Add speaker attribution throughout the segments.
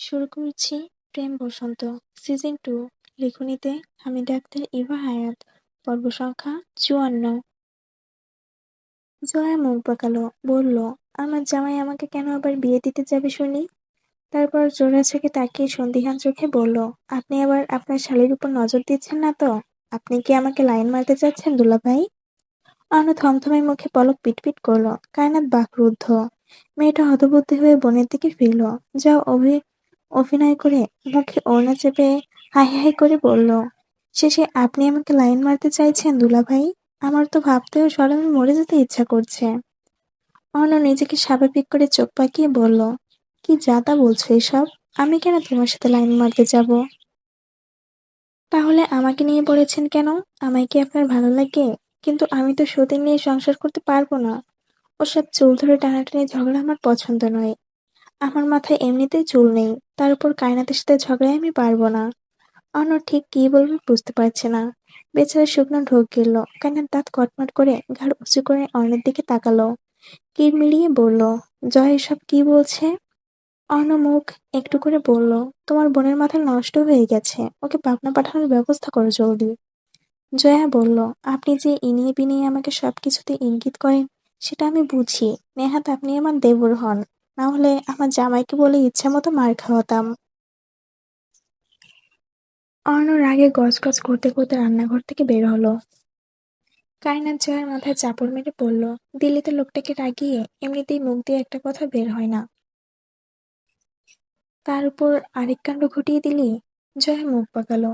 Speaker 1: শুরু করছি প্রেম বসন্ত সিজন 2 লেখনীতে হামিদা আক্তার ইভা হায়াত পর্ব সংখ্যা ৫৪। জয়া মুখ বাঁকালো, বলল, আমার জামাই আমাকে কেন আবার বিয়ে দিতে যাবে শুনি। তারপর জোড়া চোখে তাকিয়ে সন্দিহান চোখে বলল, আপনি আবার আপনার শালীর উপর নজর দিচ্ছেন না তো? আপনি কি আমাকে লাইন মারতে চাচ্ছেন দুলাভাই? অর্ণ থমথমে মুখে পলক পিটপিট করলো। কায়নাত বাকরুদ্ধ। মেয়েটা হতবুদ্ধি হয়ে বোনের দিকে ফিরল। যা অভিনয় করে মুখে ওড়না চেপে হাই হাই করে বলল, শেষে আপনি আমাকে লাইন মারতে চাইছেন দুলাভাই? আমার তো ভাবতেও শরমে মরে যেতে ইচ্ছা করছে। অর্ণ নিজেকে স্বাভাবিক করে চোখ পাকিয়ে বলল, কি যা তা বলছো এসব? আমি কেন তোমার সাথে লাইন মারতে যাব? তাহলে আমাকে নিয়ে পড়েছেন কেন? আমায় কি আপনার ভালো লাগে? কিন্তু আমি তো সতীন নিয়ে সংসার করতে পারবো না। ওসব চুল ধরে টানাটানি ঝগড়া আমার পছন্দ নয়। আমার মাথায় এমনিতেই চুল নেই, তার উপর কায়নাতের সাথে ঝগড়ায় আমি পারবো না। অন্য ঠিক কি বলবে বুঝতে পারছে না। বেচারা শুকনো ঢোক গেল। কায়নাত দাঁত কটমট করে ঘাড় উঁচু করে অর্ণের দিকে তাকালো। কির মিলিয়ে বলল, জয় এসব কি বলছে? অর্ণ মুখ একটু করে বলল, তোমার বোনের মাথা নষ্ট হয়ে গেছে, ওকে পাবনা পাঠানোর ব্যবস্থা করো জলদি। জয়া বলল, আপনি যে ইনিয়ে বিনিয়ে আমাকে সবকিছুতে ইঙ্গিত করেন সেটা আমি বুঝি। নেহাত আপনি আমার দেবর হন, না হলে আমার জামাইকে বলে ইচ্ছা মতো মার খাওয়াতাম। অর্ণ রাগে গজগজ করতে করতে রান্নাঘর থেকে বের হলো। কায়নাত জয়ার মাথায় চাপড় মেরে পড়ল। দিল্লিতে লোকটাকে রাগিয়ে এমনিতেই মুখ দিয়ে একটা কথা বের হয় না, তার উপর আরেক কাণ্ড ঘটিয়ে দিলি। জয়া মুখ পাকালো।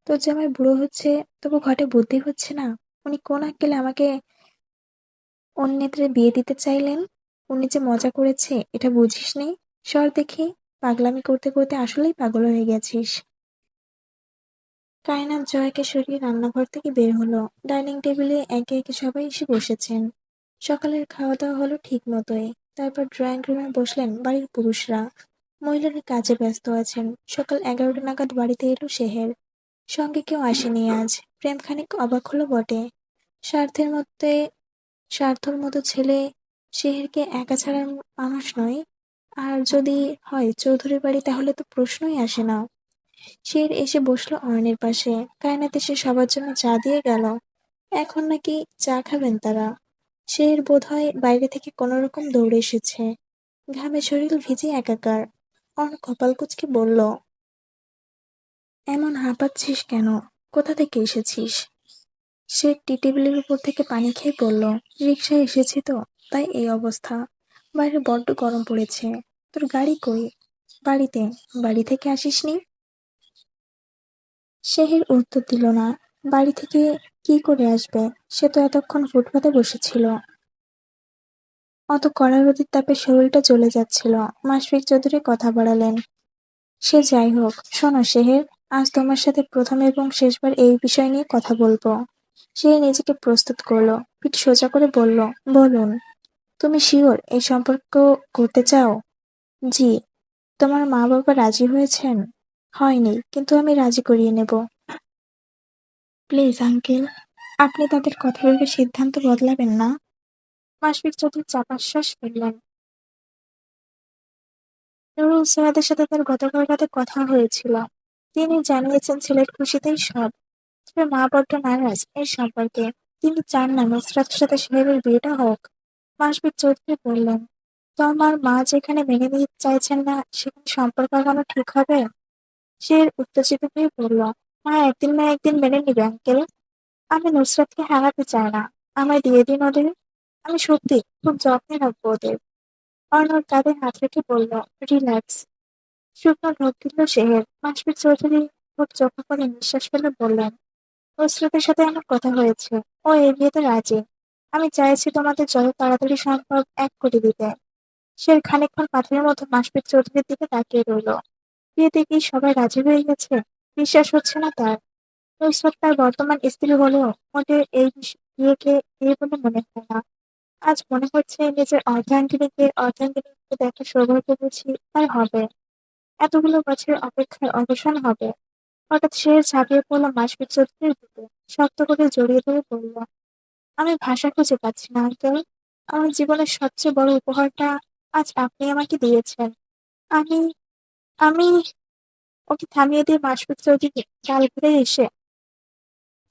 Speaker 1: তোর জামাই বুড়ো হচ্ছে, তবু ঘটে বুদ্ধি হচ্ছে না। উনি কোন আক্কেলে আমাকে অন্যত্রে বিয়ে দিতে চাইলেন? উনি যে মজা করেছে এটা বুঝিসনি? সর দেখি, পাগলামি করতে করতে আসলেই পাগল হয়ে গেছিস। কায়নাত জয়াকে সরিয়ে রান্নাঘর থেকে বের হলো। ডাইনিং টেবিলে একে একে সবাই এসে বসেছেন। সকালের খাওয়া দাওয়া হলো ঠিক মতোই। তারপর ড্রয়িং রুমে বসলেন বাড়ির পুরুষরা। মহিলারা কাজে ব্যস্ত আছেন। সকাল 11টা নাগাদ বাড়িতে এলো সেহের। সঙ্গে কেউ আসেনি আজ। প্রেম খানিক অবাক হলো বটে। স্বার্থের মধ্যে স্বার্থর মতো ছেলে সেহেরকে একা ছাড়ার মানুষ নয়। আর যদি হয় চৌধুরীর বাড়ি, তাহলে তো প্রশ্নই আসে না। শের এসে বসলো অয়নের পাশে। কায়নাত এসে সবার জন্য চা দিয়ে গেল। এখন নাকি চা খাবেন তারা। শের বোধহয় বাইরে থেকে কোনোরকম দৌড়ে এসেছে। ঘামে শরীর ভিজে একাকার। অর্ণ কপাল কুঁচকে বলল, এমন হাঁপাচ্ছিস কেন? কোথা থেকে এসেছিস? সে টি টেবিলের উপর থেকে পানি খেয়ে বলল, রিকশায় এসেছি তো, তাই এই অবস্থা। বাইরে বড্ড গরম পড়েছে। তোর গাড়ি কই? বাড়িতে। বাড়ি থেকে আসিসনি? সেহির উত্তর দিল না। বাড়ি থেকে কি করে আসবে? সে তো এতক্ষণ ফুটপাতে বসেছিল। অত কড়া রোদের তাপে শরীরটা জ্বলে যাচ্ছিল। মাশফিক চৌধুরী কথা বাড়ালেন, সে যাই হোক, শোনো সেহের, আজ তোমার সাথে প্রথম এবং শেষবার এই বিষয় নিয়ে কথা বলবো। সে নিজেকে প্রস্তুত করলো। পিঠ সোজা করে বলল, বলুন। তুমি শিওর এই সম্পর্ক করতে চাও? জি। তোমার মা বাবা রাজি হয়েছেন? হয়নি, কিন্তু আমি রাজি করিয়ে নেব। প্লিজ আঙ্কেল, আপনি তাদের কথা ভেবে সিদ্ধান্ত বদলাবেন না। মাসফিক চৌধুরী চাপা শ্বাস ফেললেন। নুরুল সৈয়দের সাথে তার গতকাল রাতে কথা হয়েছিল। তিনি জানিয়েছেন ছেলের খুশিতেই সব। তবে মা বড্ড নারাজ এই সম্পর্কে। তিনি চান না নুসরাতের সাথে সোহেলের বিয়েটা হোক। মাসফিক চৌধুরী বললেন, তোমার মা যেখানে মেনে নিতে চাইছেন না, সেখানে সম্পর্ক এখনো ঠিক হবে? সে উত্তেজিত হয়ে বলল, মা একদিন না একদিন মেনে নিবে আঙ্কেল। আমি নুসরাতকে হারাতে চাই না। আমায় দিয়ে দিন ওদের। আমি সত্যি খুব যত্নে রাখবো ওদের। অর্ণব কাঁধে হাত রেখে বলল, রিল্যাক্স। শুকনো ঢোক গিলল সেহের। মাসফিক চৌধুরী খুব চোখে করে নিঃশ্বাস ফেলে বললেন, নুসরাতের সাথে আমার কথা হয়েছে। ও এই বিয়েতে রাজি। আমি চাইছি তোমাদের যত তাড়াতাড়ি সম্ভব এক করে দিতে। সে খানিকক্ষণ পাথরের মতো মাসফিক চৌধুরীর দিকে তাকিয়ে রইল। বিয়েতে কি সবাই রাজি হয়ে গেছে? বিশ্বাস হচ্ছে না তার। নুসরাত তার বর্তমান স্ত্রী হলেও মোটেও বিয়েকে বিয়ে বলে মনে হয় না। আজ মনে হচ্ছে নিজের অর্ধাঙ্গিনীকে দেখার সৌভাগ্য বুঝি তার হবে। এতগুলো বছরের অপেক্ষার অবসান হবে। হঠাৎ সে ঝাঁপিয়ে পড়ল মাসফিক চৌধুরীর বুকে। শক্ত করে জড়িয়ে ধরে বলল, আমি ভাষা খুঁজে পাচ্ছি না আঙ্কেল। আমার জীবনের সবচেয়ে বড় উপহারটা আজ আপনি আমাকে দিয়েছেন। আমি আমি ওকে থামিয়ে দিয়ে মাসফিক চৌধুরী গাল ঘুরে এসে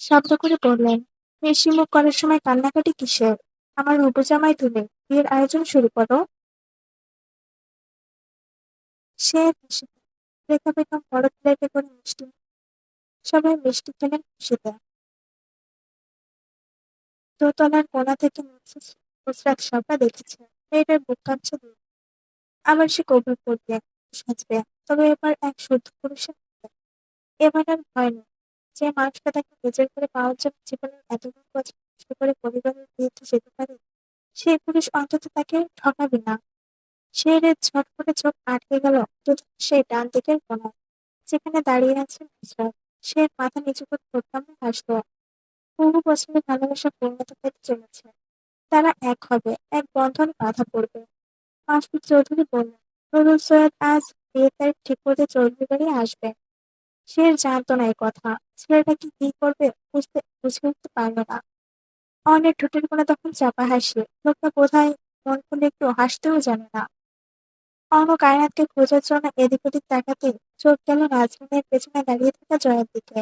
Speaker 1: শব্দ করে বললেন, মিষ্টি মুখ করার সময় কান্নাকাটি কিসের? আমার হবু জামাই তুমি, বিয়ের আয়োজন শুরু করো। সে হেসে দিল। রেখা বেগম বড় প্লেটে করে মিষ্টি, সবাই মিষ্টি খেলেন খুশিতে। দোতলার কোণা থেকে নুসরাত সবটা দেখেছে। মেয়েটার বুক কাঁপছে দুধ। আবার সে কবুল করবে, সাজবে, তবে এবার এক শুদ্ধ পুরুষের হাতে। এবার আর ভয় নেই। যে মানুষটা তাকে নিজের করে পাওয়ার জন্য জীবনের এতগুলো বছর কষ্ট করে পরিবারের বিরুদ্ধে যেতে পারে, সেই পুরুষ অন্তত তাকে ঠকাবে না। সে ঝট করে চোখ আটকে গেল সেই ডান দিকের কোণায়, যেখানে দাঁড়িয়ে আছেন নুসরাত। সে মাথা নিচু করে প্রথমে হাসলো। বহু বছরের ভালোবাসা পূর্ণতা পেতে চলেছে। তারা এক হবে, এক বন্ধনে বাঁধা পড়বে। মাসুদ চৌধুরী বললেন, নুরুল সৈয়দ আজ বিয়ের তারিখ ঠিক করতে চৌধুরী বাড়ি আসবে। সে জানতো না এ কথা। ছেলেটাকে কি করবে বুঝে উঠতে পারল না। অনেক ঠোঁটের কোণে তখন চাপা হাসি। লোকটা বোধহয় মন খুলে একটু হাসতেও জানে না। অর্ণ কায়নাথকে খোঁজার জন্য এদিক ওদিক তাকাতে চোখ গেল নাজরিনের পেছনে দাঁড়িয়ে থাকা জয়ার দিকে।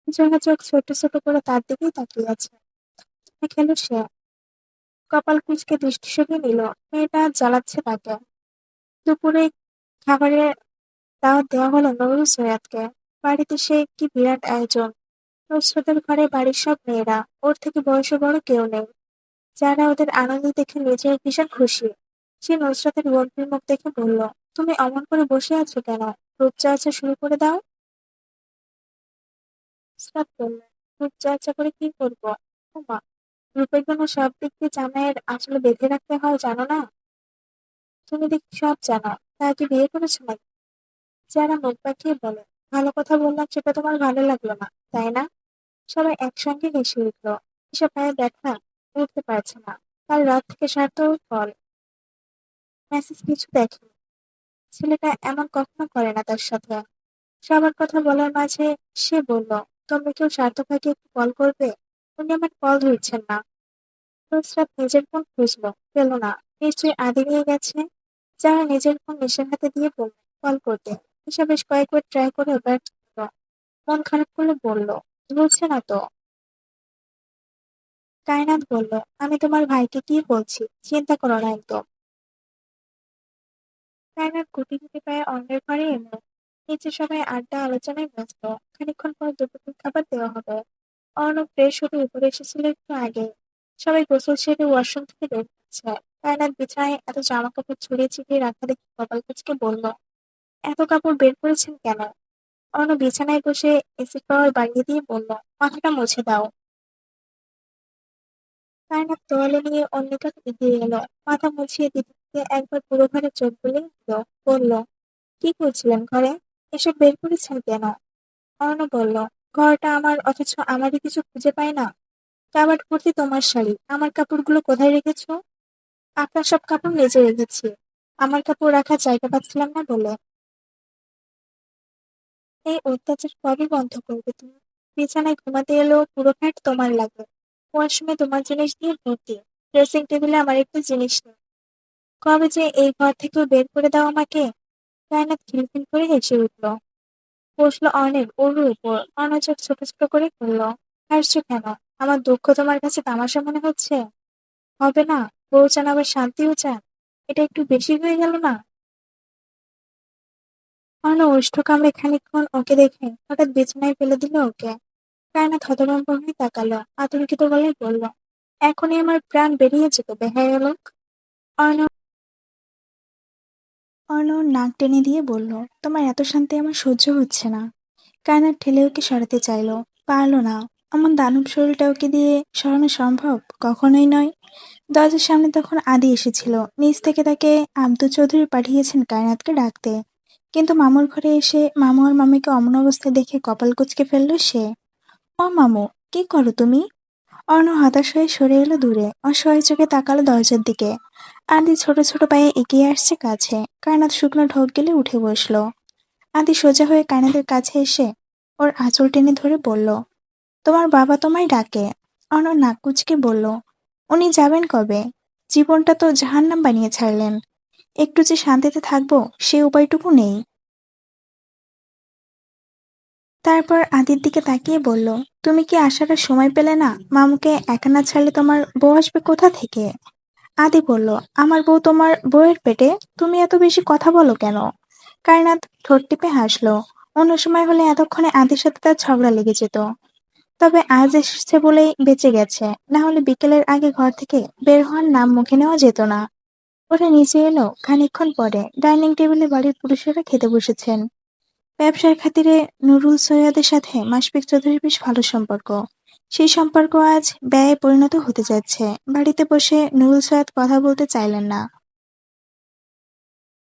Speaker 1: জয়া চোখ ছোট ছোট করে তার দিকেই তাকিয়ে আছে। খেল সে। কপাল কুঁচকে দৃষ্টি সরিয়ে নিল। মেয়েটা জ্বালাচ্ছে তাকে। দুপুরে খাবারের দাওয়াত দেওয়া হলো নুরুল সৈয়দকে। বাড়িতে সে কি বিরাট আয়োজন। নুসরাতের ঘরে বাড়ির সব মেয়েরা, ওর থেকে বয়সে বড় কেউ নেই। যারা ওদের আনন্দ দেখে নিজের ভীষণ খুশি। সে নুসরাতের গম্ভীর মুখ দেখে বলল, তুমি অমন করে বসে আছো কেন? রূপচর্চা শুরু করে দাও। নুসরাত বলল, রূপচর্চা করে কি করবো? ওমা, রূপের জন্য সব দিক দিয়ে জামাইয়ের আসলে বেঁধে রাখতে হয় জানো না? তুমি দেখি সব জানো, তা কি বিয়ে করেছো নাকি? যারা মুখ বাঁকিয়ে বলে, ভালো কথা বললাম সেটা তোমার ভালো লাগলো না, তাই না? সবাই একসঙ্গে হেসে উঠল। এসব পায়ে ব্যথা, উঠতে পারছে না। কাল রাত থেকে সারত ওর ফল। মেসেজ কিছু দেখেনি। ছেলেটা এমন কখনো করে না তার সাথে। সবার কথা বলার মাঝে সে বলল, তুমি কেউ সার্থক ভাইকে একটু কল করবে? উনি আমার কল ধরছেন না। নুসরাত নিজের ফোন খুঁজলো, পেল না। নিশ্চয়ই আদি নিয়ে গেছে। যারা নিজের ফোন নিশার হাতে দিয়ে বলল কল করতে। নিশা বেশ কয়েকবার ট্রাই করে ব্যর্থ হলো। মন খারাপ করে বলল, ধরছে না তো। কায়নাত বলল, আমি তোমার ভাইকে কি বলছি, চিন্তা করো না একদম। কায়নাত গুটি গুটি পায়ে অন্যের ঘরে এলো। নিচে সবাই আড্ডা আলোচনায় ব্যস্ত। খানিকক্ষণ পর দুপুরের খাবার দেওয়া হবে। অর্ণব ফ্রেশ হতে উপরে এসেছিল একটু আগে। সবাই গোসল সেরে ওয়াশরুম থেকে বের হচ্ছে। কায়নাত বিছানায় এত জামা কাপড় ছড়িয়ে ছিটিয়ে রাখা দেখে কপাল কুঁচকে বলল, এত কাপড় বের করেছেন কেন? অর্ণব বিছানায় বসে এসিড পাওয়ার বাড়িয়ে দিয়ে বলল, মাথাটা মুছে দাও। কায়নাত তোয়ালে নিয়ে অন্যটা এগিয়ে এলো। মাথা মুছিয়ে দিতে দিতে একবার পুরো ঘরে চোখ বুলিয়ে দিল। বলল, কি করছিলেন ঘরে? এসব বের করেছেন কেন? অর্ণব বলল, ঘরটা আমার, অথচ আমারই কিছু খুঁজে পাই না। কাবাড ভর্তি তোমার শাড়ি, আমার কাপড়গুলো কোথায় রেখেছো? আপনার সব কাপড় নিচে রেখেছি। আমার কাপড় রাখার জায়গা পাচ্ছিলাম না বলে। এই অত্যাচার কবে বন্ধ করবে তুমি? বিছানায় ঘুমাতে এলেও পুরো ফ্ল্যাট তোমার লাগে। ওয়াশরুমে তোমার জিনিস দিয়ে ভর্তি। ড্রেসিং টেবিলে আমার একটু জিনিস নেই। কবে যে এই ঘর থেকেও বের করে দাও আমাকে? কায়নাত খিলখিল করে হেসে উঠল। বসলো অনেক ওর উপর। অনচক ছোট ছোট করে বলল, হাসছো কেন? আমার দুঃখ তোমার কাছে তামাশা মনে হচ্ছে? হবে না? বউ চান আবার শান্তিও চান। এটা একটু বেশি হয়ে গেল না? অর্ণ ওষ্ঠ কামড়ে খানিকক্ষণ ওকে দেখে হঠাৎ বিছানায় ফেলে দিল ওকে। কায়নাত হতভম্ব হয়ে তাকালো। আতঙ্কিত গলায় বলল, এখনই আমার প্রাণ বেরিয়ে যেত বেহায়া লোক। অর্ণ অর্ণ ওর নাক টেনে দিয়ে বলল, তোমার এত শান্তি আমার সহ্য হচ্ছে না। কায়নাত ঠেলে ওকে সরাতে চাইলো, পারল না। এমন দানব শরীরটা ওকে দিয়ে সরানো সম্ভব? কখনোই নয়। দরজার সামনে তখন আদি এসেছিল। নিচ থেকে তাকে আব্দুল চৌধুরী পাঠিয়েছেন কায়নাতকে ডাকতে। কিন্তু মামুর ঘরে এসে মামু আর মামিকে অমন অবস্থায় দেখে কপাল কুঁচকে ফেলল সে। ও মামু, কি করো তুমি? অর্ণ হতাশ হয়ে সরে এলো দূরে। অসহায় চোখে তাকালো দরজার দিকে। আদি ছোট ছোট পায়ে এগিয়ে আসছে কাছে। কায়নাত শুকনো ঢোক গেলে উঠে বসলো। আদি সোজা হয়ে কায়নাতের কাছে এসে ওর আঁচল টেনে ধরে বলল, তোমার বাবা তোমায় ডাকে। অর্ণ নাক কুঁচকে বলল, উনি যাবেন কবে? জীবনটা তো জাহান্নাম বানিয়ে ছাড়লেন। একটু যে শান্তিতে থাকবো সে উপায়টুকু নেই। তারপর আদির দিকে তাকিয়ে বলল, তুমি কি আসার আর সময় পেলে না? মামুকে একা না ছাড়লে তোমার বউ আসবে কোথা থেকে? আদি বলল, আমার বউ তোমার বউয়ের পেটে, তুমি এত বেশি কথা বলো কেন? কায়নাত ঠোঁট টিপে হাসলো। অন্য সময় হলে এতক্ষণে আদির সাথে তার ঝগড়া লেগে যেত। তবে আজ এসেছে বলেই বেঁচে গেছে, না হলে বিকেলের আগে ঘর থেকে বের হওয়ার নাম মুখে নেওয়া যেত না। ওরা নিচে এলো খানিকক্ষণ পরে। ডাইনিং টেবিলে বাড়ির পুরুষেরা খেতে বসেছেন। ব্যবসার খাতিরে নুরুল সৈয়দের সাথে মাশফিক চৌধুরীর বেশ ভালো সম্পর্ক। সেই সম্পর্ক আজ ব্যয়ে পরিণত হতে যাচ্ছে। বাড়িতে বসে নুরুল সৈয়দ কথা বলতে চাইলেন না।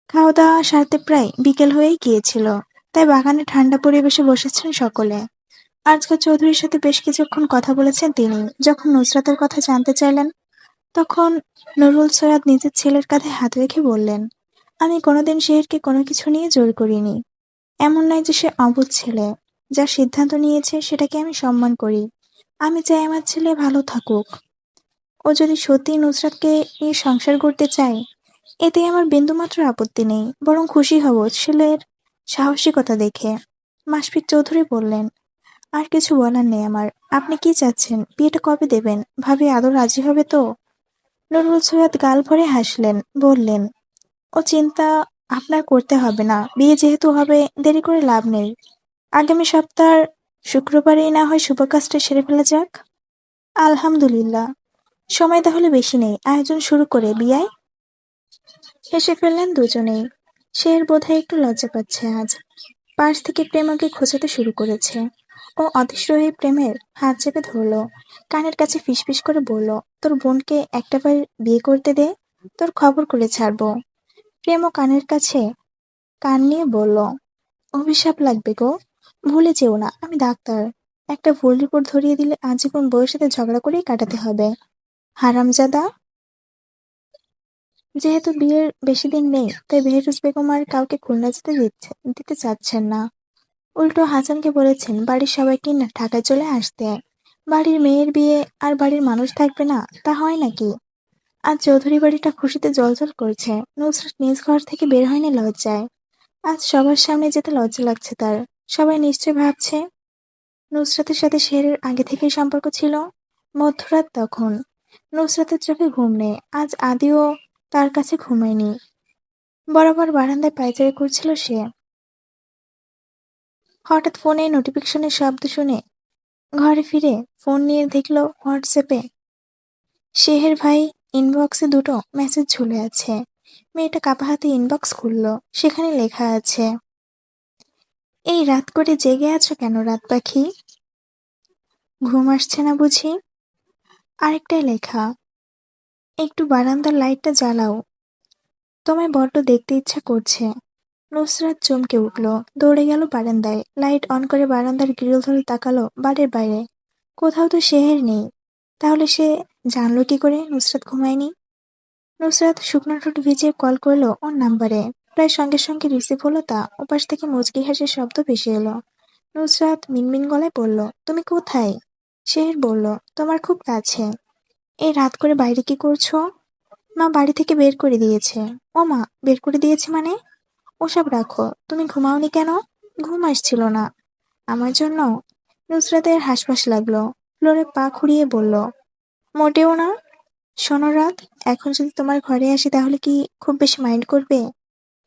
Speaker 1: খাওয়া দাওয়া সারতে প্রায় বিকেল হয়েই গিয়েছিল। তাই বাগানে ঠান্ডা পরিবেশে বসেছেন সকলে। আজকে চৌধুরীর সাথে বেশ কিছুক্ষণ কথা বলেছেন তিনি। যখন নুসরাতের কথা জানতে চাইলেন, তখন নুরুল সৈয়দ নিজের ছেলের কাঁধে হাত রেখে বললেন, আমি কোনোদিন শেহরকে কোনো কিছু নিয়ে জোর করিনি। এমন নয় যে সে অবুঝ ছেলে। যা সিদ্ধান্ত নিয়েছে সেটাকে আমি সম্মান করি। আমি চাই আমার ছেলে ভালো থাকুক। ও যদি সত্যিই নুসরাতকে নিয়ে সংসার করতে চায়, এতে আমার বিন্দুমাত্র আপত্তি নেই, বরং খুশি হব ছেলের সাহসিকতা দেখে। মাশফিক চৌধুরী বললেন, আর কিছু বলার নেই আমার। আপনি কি চাচ্ছেন? বিয়েটা কবে দেবেন? ভাবি আদৌ রাজি হবে তো? নুরুল সৈয়দ গাল ভরে হাসলেন, বললেন, ও চিন্তা আপনার করতে হবে না। বিয়ে যেহেতু হবে, দেরি করে লাভ নেই। আগামী সপ্তাহের শুক্রবারেই না হয় শুভ কাজটা সেরে ফেলা যাক। আলহামদুলিল্লাহ। সময় তাহলে বেশি নেই, আয়োজন শুরু করে বিয়ায়। হেসে ফেললেন দুজনেই। শের বোধহয় একটু লজ্জা পাচ্ছে আজ। পাশ থেকে প্রেম ওকে খোঁচাতে শুরু করেছে। ও অদৃশ্য হয়ে প্রেমের হাত চেপে ধরলো। কানের কাছে ফিসফিস করে বলল, তোর বোনকে একটাবার বিয়ে করতে দে, তোর খবর করে ছাড়বো। প্রেমও কানের কাছে কান নিয়ে বলল, অভিশাপ লাগবে গো। ভুলে যেও না আমি ডাক্তার। একটা ভুল রিপোর্ট ধরিয়ে দিলে আজীবন বউয়ের সাথে ঝগড়া করেই কাটাতে হবে। হারামজাদা। যেহেতু বিয়ের বেশি দিন নেই, তাই বেহরুজ বেগম আর কাউকে খুলনা দিতে চাচ্ছেন না। উল্টো হাসানকে বলেছেন বাড়ির সবাইকে না ঢাকায় চলে আসতে। বাড়ির মেয়ের বিয়ে আর বাড়ির মানুষ থাকবে না, তা হয় নাকি? আজ চৌধুরী বাড়িটা খুশিতে জ্বলজ্বল করছে। নুসরাত নিজ ঘর থেকে বের হয়নি লজ্জায়। আজ সবার সামনে যেতে লজ্জা লাগছে তার। সবাই নিশ্চয় ভাবছে নুসরাতের সাথে শেহরের আগে থেকেই সম্পর্ক ছিল। মধ্যরাত তখন। নুসরাতের চোখে ঘুম নেই। আজ আদিও তার কাছে ঘুমায়নি। বরাবর বারান্দায় পায়চারি করছিল সে। হঠাৎ ফোনে নোটিফিকেশনের শব্দ শুনে ঘরে ফিরে ফোন নিয়ে দেখল হোয়াটসঅ্যাপে শেহের ভাই ইনবক্সে দুটো মেসেজ ঝুলে আছে। মেয়েটা কাপা হাতে ইনবক্স খুলল। সেখানে লেখা আছে, এই রাত করে জেগে আছো কেন রাত পাখি? ঘুম আসছে না বুঝি? আরেকটাই লেখা, একটু বারান্দার লাইটটা জ্বালাও, তোমায় বড্ড দেখতে ইচ্ছা করছে। নুসরাত চমকে উঠল। দৌড়ে গেল বারান্দায়। লাইট অন করে বারান্দার গ্রিল ধরে তাকালো বাড়ির বাইরে। কোথাও তো শেহের নেই। তাহলে সে জানলো কি করে নুসরাত ঘুমায়নি? নুসরাত শুকনো ঠোঁট ভিজিয়ে কল করলো ওর নাম্বারে। প্রায় সঙ্গে সঙ্গে রিসিভ হলো তা। ওপাশ থেকে মুচকি হাসির শব্দ ভেসে এলো। নুসরাত মিনমিন গলায় বলল, তুমি কোথায়? শেহের বলল, তোমার খুব কাছে। এই রাত করে বাইরে কি করছো? মা বাড়ি থেকে বের করে দিয়েছে। ও মা, বের করে দিয়েছে মানে? ওসব রাখো, তুমি ঘুমাওনি কেন? ঘুম আসছিল না। আমার জন্য? নুসরাতের হাসফাস লাগলো। ফ্লোরে পা খুঁড়িয়ে বলল, মোটেও না। শোনো রাত, এখন যদি তোমার ঘরে আসি তাহলে কি খুব বেশি মাইন্ড করবে?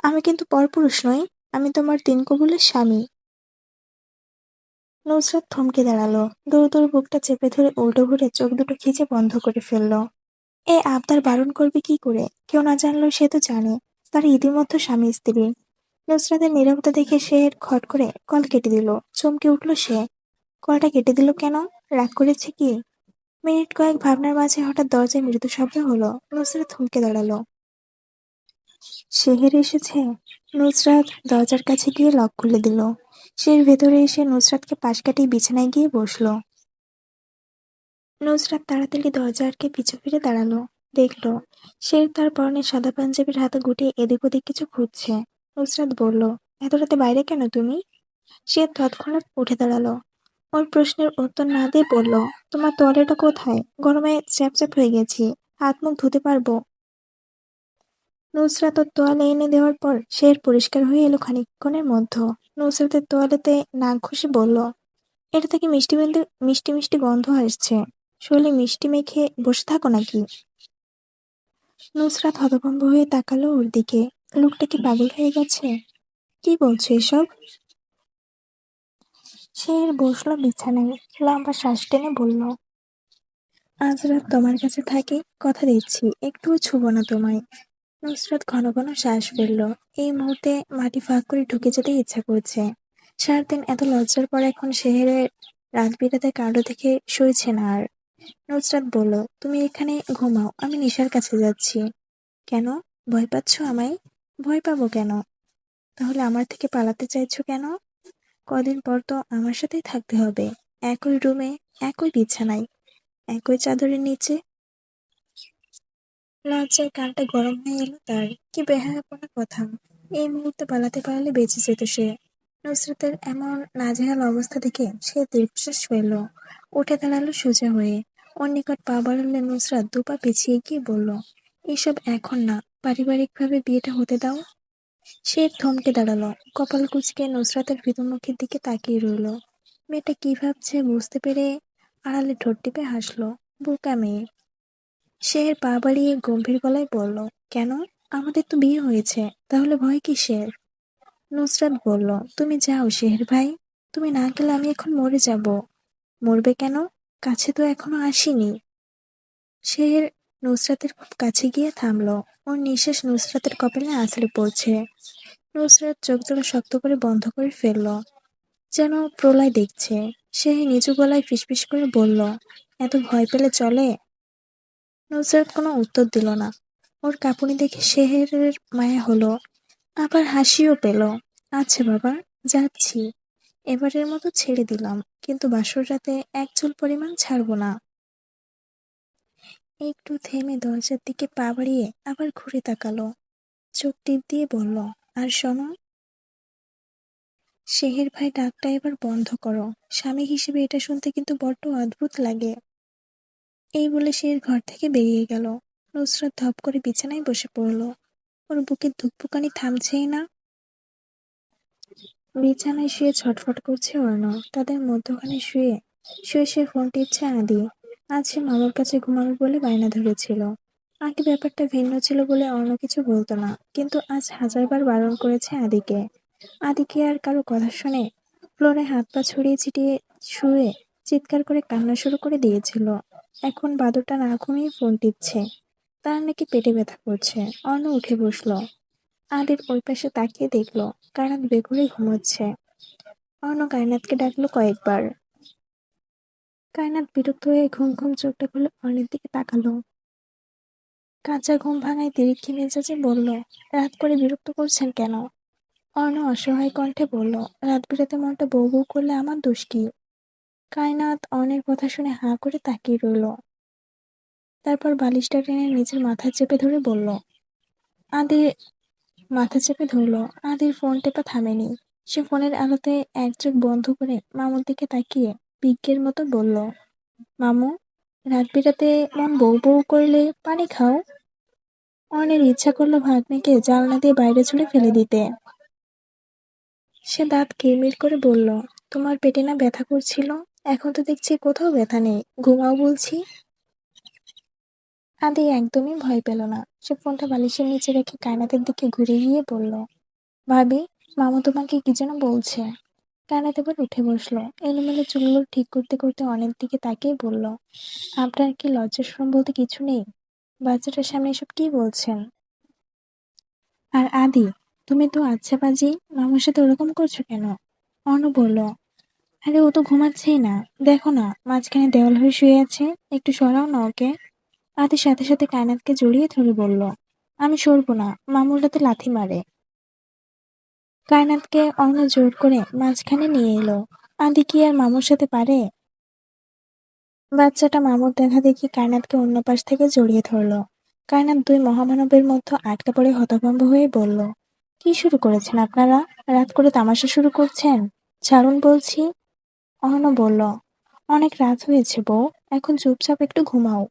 Speaker 1: আমি কিন্তু পরপুরুষ নই। আমি তোমার তিন কবুলের স্বামী। নুসরাত থমকে দাঁড়ালো। দৌড় দৌড় বুকটা চেপে ধরে উল্টো ঘুরে চোখ দুটো খিচে বন্ধ করে ফেললো। এ আবদার বারণ করবে কি করে? কেউ না জানলেও সে তো জানে। তারা ইতিমধ্যে স্বামী স্ত্রী। নুসরাতের নীরবতা দেখে সে খট করে কল কেটে দিল। চমকে উঠল সে। কলটা কেটে দিল কেন? রাগ করেছে কি? মিনিট কয়েক ভাবনার মাঝে হঠাৎ দরজায় মৃদু শব্দ হলো। নুসরাত থমকে দাঁড়ালো। শেহের এসেছে। নুসরাত দরজার কাছে গিয়ে লক খুলে দিল। সে ভেতরে এসে নুসরাতকে পাশ কাটিয়ে বিছানায় গিয়ে বসলো। নুসরাত তাড়াতাড়ি দরজা আটকে পিছু ফিরে দাঁড়ালো। দেখলো সে তার পরনে সাদা পাঞ্জাবির হাতে গুটিয়ে এদিক ওদিক কিছু খুঁজছে। নুসরাত বলল, এত রাতে বাইরে কেন তুমি? সে তৎক্ষণাৎ উঠে দাঁড়ালো। ওর প্রশ্নের উত্তর না দিয়ে বলল, তোমার তোয়ালেটা কোথায়? গরমে চ্যাপচ্যাপ হয়ে গেছি। হাত মুখ ধুতে পারবো? নুসরাত ওর তোয়ালে এনে দেওয়ার পর শের পরিষ্কার হয়ে এলো খানিকক্ষণের মধ্যে। নুসরাতের তোয়ালেতে নাক ঘষে বলল, এটা থেকে মিষ্টি মিষ্টি মিষ্টি গন্ধ আসছে। শরীরে মিষ্টি মেখে বসে থাকো নাকি? নুসরাত হতভম্ব হয়ে তাকালো ওর দিকে। লোকটা কি পাগল হয়ে গেছে? কি বলছো এসব? শের বসলো বিছানায়, লম্বা শ্বাস টেনে বলল, আজ রাত তোমার কাছে থাকি, কথা দিচ্ছি একটুও ছুবো না তোমায়। নুসরাত ঘন ঘন শ্বাস ফেলল। এই মুহূর্তে মাটি ফাঁক করে ঢুকে যেতে ইচ্ছা করছে। সারাদিন এত লজ্জার পর এখন শেহরের রাত বিরাতে কাণ্ড দেখে সইছে না আর। নুসরাত বলল, তুমি এখানে ঘুমাও, আমি নিশার কাছে যাচ্ছি। কেন? ভয় পাচ্ছ আমায়? ভয় পাবো কেন? তাহলে আমার থেকে পালাতে চাইছো কেন? কদিন পর তো আমার সাথেই থাকতে হবে, একই রুমে, একই বিছানায়, একই চাদরের নিচে। লজ্জায় গালটা গরম হয়ে এলো তার। কি বেহায়াপনা কথা! এই মুহূর্তে পালাতে পারলে বেঁচে যেত সে। নুসরাতের এমন নাজেহাল অবস্থা দেখে সে দীর্ঘশ্বাস ফেলল। উঠে দাঁড়ালো সোজা হয়ে। ওর নিকট পা বাড়ালে নুসরাত দুপা পিছিয়ে গিয়ে বলল, এসব এখন না, পারিবারিকভাবে বিয়েটা হতে দাও। সে থমকে দাঁড়ালো। কপাল কুঁচকে নুসরাতের ভীতমুখের দিকে তাকিয়ে রইল। মেয়েটা কি ভাবছে বুঝতে পেরে আড়ালে ঠোঁট টিপে হাসলো। বোকা মেয়ে। সে এর পা বাড়িয়ে গম্ভীর গলায় বলল, কেন? আমাদের তো বিয়ে হয়েছে, তাহলে ভয় কিসের? নুসরাত বলল, তুমি যাও শেহের ভাই, তুমি না গেলে আমি এখন মরে যাব। মরবে কেন? কাছে তো এখনো আসিনি। শেহের নুসরাতের খুব কাছে গিয়ে থামলো। ওর নিঃশ্বাস নুসরাতের কপালে আছড়ে পড়ছে। নুসরাত চোখ জোড়া শক্ত করে বন্ধ করে ফেলল, যেন প্রলয় দেখছে। সে নিচু গলায় ফিসফিস করে বলল, এত ভয় পেলে চলে? নুসরাত কোনো উত্তর দিল না। ওর কাঁপুনি দেখে শেহেরের মায়া হলো, আবার হাসিও পেল। আচ্ছা বাবা, যাচ্ছি, এবারের মতো ছেড়ে দিলাম, কিন্তু বাসর রাতে এক চুল পরিমাণ ছাড়বো না। একটু থেমে দরজার দিকে পা বাড়িয়ে আবার ঘুরে তাকালো। চোখ টিপ দিয়ে বলল, আর শোনো, শেহের ভাই ডাকটা এবার বন্ধ করো। স্বামী হিসেবে এটা শুনতে কিন্তু বড্ড অদ্ভুত লাগে। এই বলে সে এর ঘর থেকে বেরিয়ে গেল। নুসরাত ধপ করে বিছানায় বসে পড়ল। ওর বুকের ধুকপুকানি থামছেই না। বিছানায় শুয়ে ছটফট করছে অর্ণ। তাদের মধ্যখানে শুয়ে শুয়ে সে ফোন টিপছে আদি। আজ সে মামার কাছে ঘুমাবে বলে বায়না ধরেছিল। আগে ব্যাপারটা ভিন্ন ছিল বলে অর্ণ কিছু বলতো না, কিন্তু আজ হাজারবার বারণ করেছে আদিকে। আদিকে আর কারো কথা শুনে ফ্লোরে হাত পা ছড়িয়ে ছিটিয়ে শুয়ে চিৎকার করে কান্না শুরু করে দিয়েছিল। এখন বাদরটা না ঘুমিয়ে ফোন টিপছে। তার নাকি পেটে ব্যথা করছে। অর্ণ উঠে বসলো। আদির ওই পাশে তাকিয়ে দেখলো কায়নাত বেঘোরে ঘুমোচ্ছে। অর্ণ কায়নাতকে ডাকলো কয়েকবার। কায়নাত বিরক্ত হয়ে ঘুম ঘুম চোখটা খুলে অর্ণের দিকে তাকালো। কাঁচা ঘুম ভাঙায় তিরিক্ষি মেজাজে বলল, রাত করে বিরক্ত করছেন কেন? অর্ণ অসহায় কণ্ঠে বলল, রাত বিরাতে মনটা বউ বউ করলে আমার দোষ কি? কায়নাত অর্ণের কথা শুনে হাঁ করে তাকিয়ে রইল। তারপর বালিশটা টেনে নিজের মাথা চেপে ধরে বলল, আদি মাথা চেপে ধরল। আদির ফোন টেপা থামেনি। সে ফোনের আলোতে এক চোখ বন্ধ করে মামুর দিকে তাকিয়ে বিজ্ঞের মতো বলল, মামু, রাত বিরাতে মন বউ বউ করলে পানি খাও। অর্ণের ইচ্ছা করলো ভাগ্নেকে জানলা দিয়ে বাইরে ছুঁড়ে ফেলে দিতে। সে দাঁত কিরমির করে বলল, তোমার পেটে না ব্যথা করছিল? এখন তো দেখছি কোথাও ব্যথা নেই, ঘুমাও বলছি। আদি একদমই ভয় পেল না। সে ফোনটা বালিশের নিচে রেখে কায়নাতের দিকে ঘুরে গিয়ে বলল, ভাবি, মামু তোমাকে কি যেন বলছে। কায়নাত এবার উঠে বসলো। এলোমেলো চুলগুলো ঠিক করতে করতে অনেক দিকে তাকিয়ে বলল, আপনার কি লজ্জা শরম বলতে কিছু নেই? বাচ্চাটার সামনে এসব কি বলছেন? আর আদি, তুমি তো আচ্ছা বাজি, মামুর সাথে ওরকম করছো কেন? অর্ণ বলল, আরে ও তো ঘুমাচ্ছেই না, দেখো না মাঝখানে দেওয়াল হয়ে শুয়ে আছে, একটু সরাও না ওকে। আদির সাথে সাথে কায়নাতকে জড়িয়ে ধরে বলল, আমি সরবো না, মামুর রাতে লাথি মারে। কায়নাতকে অর্ণ জোর করে মাঝখানে নিয়ে এলো। আদি কি আর মামুর সাথে পারে? বাচ্চাটা মামুর দেখা দেখি কায়নাতকে অন্য পাশ থেকে জড়িয়ে ধরলো। কায়নাত দুই মহামানবের মধ্যে আটকা পড়ে হতভম্ব হয়ে বলল, কি শুরু করেছেন আপনারা? রাত করে তামাশা শুরু করছেন? ছাড়ুন বলছি। অহনা বলল, অনেক রাত হয়েছে বউ, এখন চুপচাপ একটু ঘুমাও।